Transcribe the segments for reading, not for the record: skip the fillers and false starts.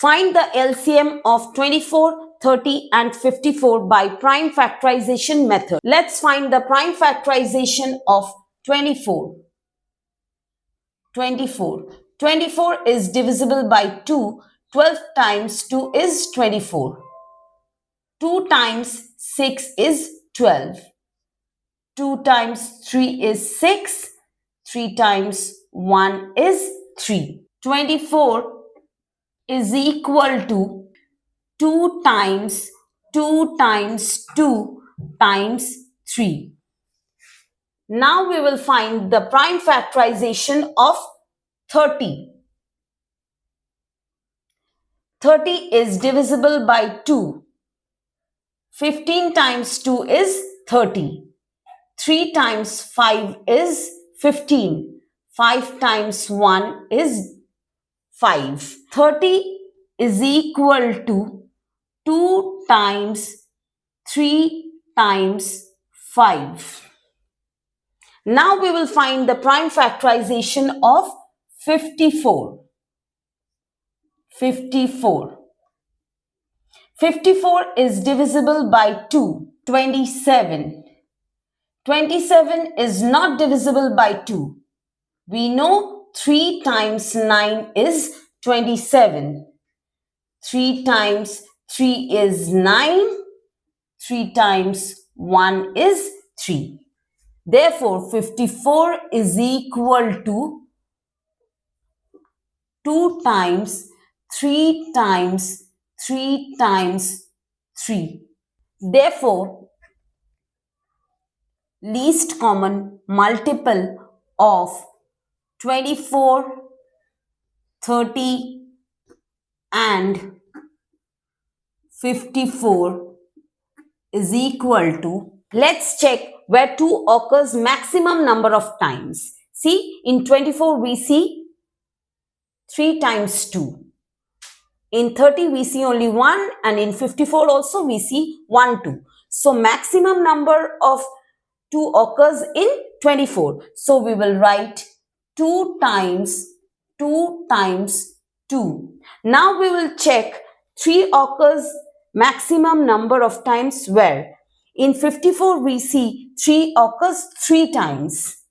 Find the LCM of 24, 30 and 54 by prime factorization method. Let's find the prime factorization of 24. 24 is divisible by 2. 12 times 2 is 24. 2 times 6 is 12. 2 times 3 is 6. 3 times 1 is 3. 24 is equal to 2 times 2 times 2 times 3. Now we will find the prime factorization of 30. 30 is divisible by 2. 15 times 2 is 30. 3 times 5 is 15. 5 times 1 is 5. 30 is equal to 2 times 3 times 5. Now we will find the prime factorization of 54. 54 is divisible by 2. 27 is not divisible by 2. We know 3 times 9 is 27. 3 times 3 is 9. 3 times 1 is 3. Therefore, 54 is equal to 2 times 3 times 3 times 3. Therefore, least common multiple of 24, 30 and 54 is equal to, let's check where 2 occurs maximum number of times. See, in 24 we see 3 times 2. In 30 we see only 1 and in 54 also we see 1, 2. So maximum number of 2 occurs in 24. So we will write 2 times 2 times 2. Now we will check 3 occurs maximum number of times where? In 54 we see 3 occurs 3 times.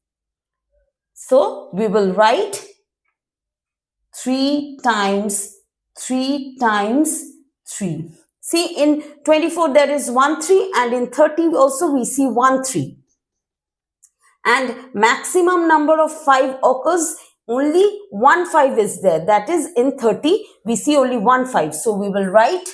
So we will write 3 times 3 times 3. See, in 24 there is 1 3 and in 30 also we see 1 3. And maximum number of 5 occurs, only 1 5 is there. That is, in 30 we see only 1 5. So we will write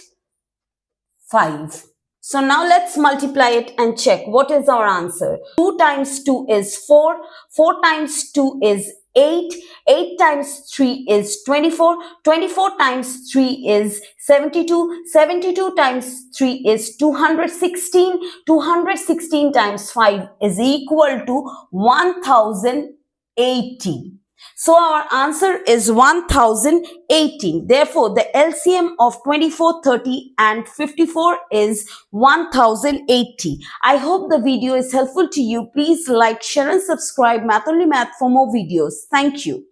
5. So now let's multiply it and check what is our answer. 2 times 2 is 4. 4 times 2 is 8. 8 times 3 is 24. 24 times 3 is 72. 72 times 3 is 216. 216 times 5 is equal to 1080. So our answer is 1080. Therefore, the LCM of 24, 30 and 54 is 1080. I hope the video is helpful to you. Please like, share and subscribe Math Only Math for more videos. Thank you.